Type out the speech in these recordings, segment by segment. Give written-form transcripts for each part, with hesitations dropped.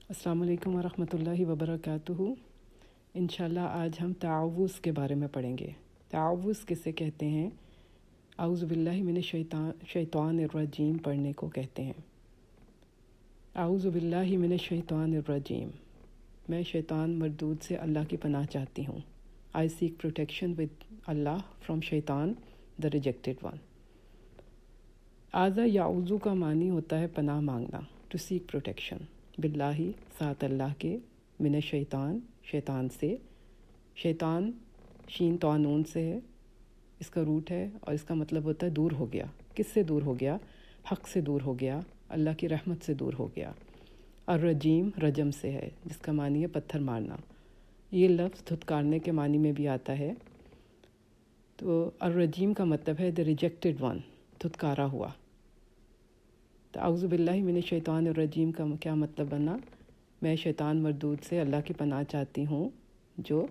السلام علیکم ورحمۃ اللہ وبرکاتہ۔ انشاءاللہ آج ہم تعوذ کے بارے میں پڑھیں گے۔ تعوذ کسے کہتے ہیں؟ اعوذ باللہ من شیطان الرجیم پڑھنے کو کہتے ہیں۔ اعوذ باللہ من الشیطان الرجیم، میں شیطان مردود سے اللہ کی پناہ چاہتی ہوں۔ آئی سیک پروٹیکشن ود اللہ فرام شیطان دا ریجیکٹڈ ون۔ آذا یعوذو کا معنی ہوتا ہے پناہ مانگنا، ٹو سیک پروٹیکشن، باللہ ساتھ اللہ کے، من شیطان شیطان سے، شیطان شین توانون سے ہے، اس کا روٹ ہے اور اس کا مطلب ہوتا ہے دور ہو گیا۔ کس سے دور ہو گیا؟ حق سے دور ہو گیا، اللہ کی رحمت سے دور ہو گیا۔ الرجیم رجم سے ہے، جس کا معنی ہے پتھر مارنا۔ یہ لفظ دھتکارنے کے معنی میں بھی آتا ہے۔ تو الرجیم کا مطلب ہے دا ریجیکٹڈ ون، دھتکارا ہوا۔ تو اعوذ باللہ من الشیطان الرجیم کا کیا مطلب بنا؟ میں شیطان مردود سے اللہ کی پناہ چاہتی ہوں جو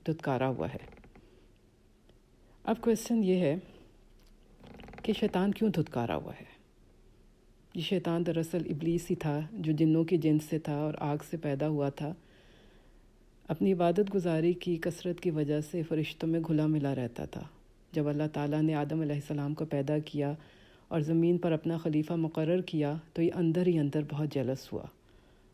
دھتکارا ہوا ہے۔ اب کویسچن یہ ہے کہ شیطان کیوں دھتکارا ہوا ہے؟ یہ شیطان دراصل ابلیس ہی تھا جو جنوں کی جنس سے تھا اور آگ سے پیدا ہوا تھا۔ اپنی عبادت گزاری کی کثرت کی وجہ سے فرشتوں میں گھلا ملا رہتا تھا۔ جب اللہ تعالیٰ نے آدم علیہ السلام کو پیدا کیا اور زمین پر اپنا خلیفہ مقرر کیا تو یہ اندر ہی اندر بہت جیلس ہوا،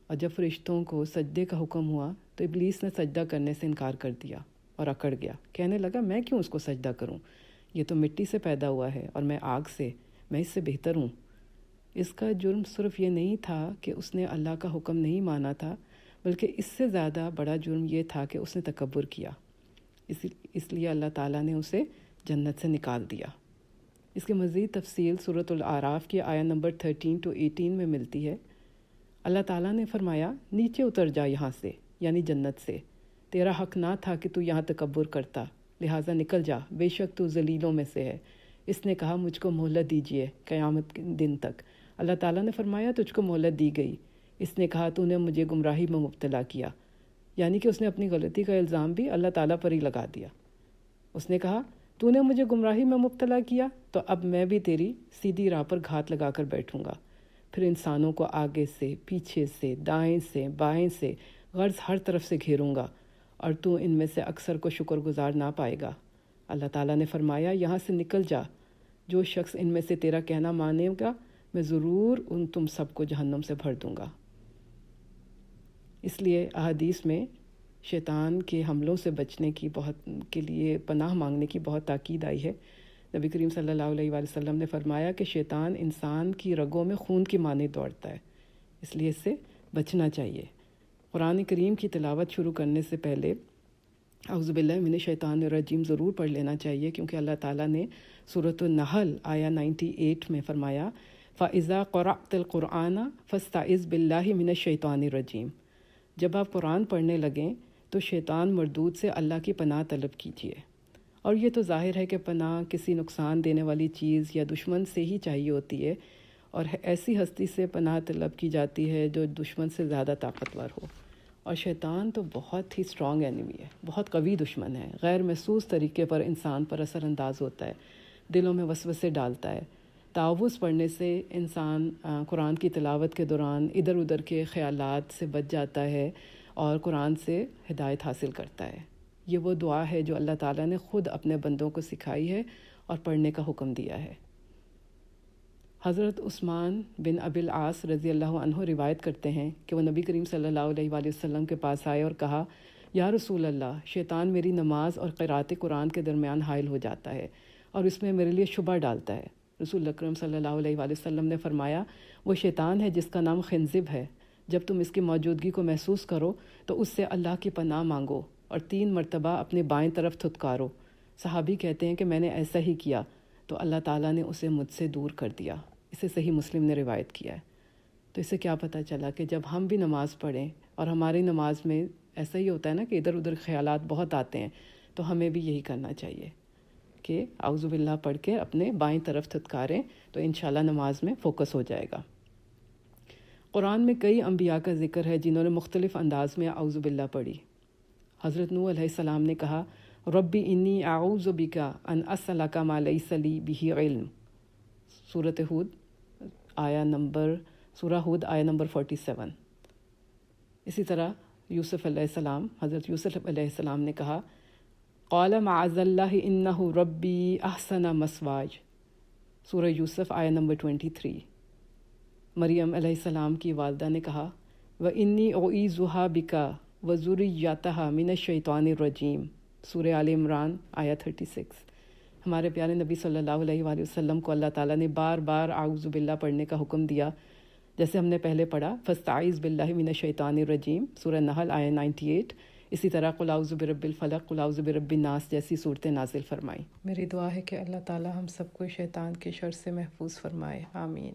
اور جب فرشتوں کو سجدے کا حکم ہوا تو ابلیس نے سجدہ کرنے سے انکار کر دیا اور اکڑ گیا۔ کہنے لگا میں کیوں اس کو سجدہ کروں، یہ تو مٹی سے پیدا ہوا ہے اور میں آگ سے، میں اس سے بہتر ہوں۔ اس کا جرم صرف یہ نہیں تھا کہ اس نے اللہ کا حکم نہیں مانا تھا، بلکہ اس سے زیادہ بڑا جرم یہ تھا کہ اس نے تکبر کیا۔ اس لیے اللہ تعالیٰ نے اسے جنت سے نکال دیا۔ اس کی مزید تفصیل سورۃ الاعراف کی آیت نمبر 13 to 18 میں ملتی ہے۔ اللہ تعالیٰ نے فرمایا نیچے اتر جا یہاں سے، یعنی جنت سے، تیرا حق نہ تھا کہ تو یہاں تکبر کرتا، لہٰذا نکل جا، بے شک تو ذلیلوں میں سے ہے۔ اس نے کہا مجھ کو مہلت دیجیے قیامت کے دن تک۔ اللہ تعالیٰ نے فرمایا تجھ کو مہلت دی گئی۔ اس نے کہا تو نے مجھے گمراہی میں مبتلا کیا، یعنی کہ اس نے اپنی غلطی کا الزام بھی اللہ تعالیٰ پر ہی لگا دیا۔ اس نے کہا تو نے مجھے گمراہی میں مبتلا کیا تو اب میں بھی تیری سیدھی راہ پر گھات لگا کر بیٹھوں گا۔ پھر انسانوں کو آگے سے، پیچھے سے، دائیں سے، بائیں سے، غرض ہر طرف سے گھیروں گا، اور تو ان میں سے اکثر کو شکر گزار نہ پائے گا۔ اللہ تعالیٰ نے فرمایا یہاں سے نکل جا، جو شخص ان میں سے تیرا کہنا مانے گا میں ضرور تم سب کو جہنم سے بھر دوں گا۔ اس لیے احادیث میں شیطان کے حملوں سے بچنے کے لیے پناہ مانگنے کی بہت تاکید آئی ہے۔ نبی کریم صلی اللہ علیہ وآلہ وسلم نے فرمایا کہ شیطان انسان کی رگوں میں خون کی مانند دوڑتا ہے، اس لیے اس سے بچنا چاہیے۔ قرآن کریم کی تلاوت شروع کرنے سے پہلے اعوذ باللہ من الشیطان الرجیم ضرور پڑھ لینا چاہیے، کیونکہ اللہ تعالیٰ نے سورۃ النحل آیا 98 میں فرمایا فَإِذَا قَرَأْتَ الْقُرْآنَ فَاسْتَعِذْ بِاللَّهِ مِنَ الشَّيْطَانِ الرَّجِيمِ، جب آپ قرآن پڑھنے لگیں تو شیطان مردود سے اللہ کی پناہ طلب کیجیے۔ اور یہ تو ظاہر ہے کہ پناہ کسی نقصان دینے والی چیز یا دشمن سے ہی چاہیے ہوتی ہے، اور ایسی ہستی سے پناہ طلب کی جاتی ہے جو دشمن سے زیادہ طاقتور ہو۔ اور شیطان تو بہت ہی اسٹرانگ اینیمی ہے، بہت قوی دشمن ہے، غیر محسوس طریقے پر انسان پر اثر انداز ہوتا ہے، دلوں میں وسوسے ڈالتا ہے۔ تعوذ پڑھنے سے انسان قرآن کی تلاوت کے دوران ادھر ادھر کے خیالات سے بچ جاتا ہے اور قرآن سے ہدایت حاصل کرتا ہے۔ یہ وہ دعا ہے جو اللہ تعالیٰ نے خود اپنے بندوں کو سکھائی ہے اور پڑھنے کا حکم دیا ہے۔ حضرت عثمان بن ابی العاص رضی اللہ عنہ روایت کرتے ہیں کہ وہ نبی کریم صلی اللہ علیہ وآلہ وسلم کے پاس آئے اور کہا یا رسول اللہ، شیطان میری نماز اور قرأت قرآن کے درمیان حائل ہو جاتا ہے اور اس میں میرے لیے شبہ ڈالتا ہے۔ رسول اکرم صلی اللہ علیہ وآلہ وسلم نے فرمایا وہ شیطان ہے جس کا نام خنزب ہے، جب تم اس کی موجودگی کو محسوس کرو تو اس سے اللہ کی پناہ مانگو اور 3 مرتبہ اپنے بائیں طرف تھتکارو۔ صحابی کہتے ہیں کہ میں نے ایسا ہی کیا تو اللہ تعالیٰ نے اسے مجھ سے دور کر دیا۔ اسے صحیح مسلم نے روایت کیا ہے۔ تو اس سے کیا پتہ چلا کہ جب ہم بھی نماز پڑھیں اور ہماری نماز میں ایسا ہی ہوتا ہے نا کہ ادھر ادھر خیالات بہت آتے ہیں، تو ہمیں بھی یہی کرنا چاہیے کہ اعوذ باللہ پڑھ کے اپنے بائیں طرف تھتکاریں تو انشاءاللہ نماز میں فوکس ہو جائے گا۔ قرآن میں کئی انبیاء کا ذکر ہے جنہوں نے مختلف انداز میں اعوذ باللہ پڑھی۔ حضرت نوح علیہ السلام نے کہا ربی انی اعوذ بک ان اسألک ما لیس لی بہ علم، سورہ ہود آیا نمبر 47۔ اسی طرح یوسف علیہ السلام، حضرت یوسف علیہ السلام نے کہا قال معاذ اللہ انہ ربی احسن مثواج، سورہ یوسف آیہ نمبر 23۔ مریم علیہ السلام کی والدہ نے کہا وَإِنِّي أُعِيذُهَا بِكَ وَذُرِّيَّتَهَا مِنَ الشَّيْطَانِ الرَّجِيمِ، سورہ آل عمران آیہ 36۔ ہمارے پیارے نبی صلی اللہ علیہ وآلہ وسلم کو اللہ تعالیٰ نے بار بار اعوذ باللہ پڑھنے کا حکم دیا، جیسے ہم نے پہلے پڑھا فاستعیذ باللہ من الشیطان الرجیم، سورہ نحل آیہ 98۔ اسی طرح قل اعوذ برب الفلق، قل اعوذ برب الناس جیسی صورتیں نازل فرمائیں۔ میری دعا ہے کہ اللہ تعالیٰ ہم سب کو شیطان کے شر سے محفوظ فرمائے، آمین۔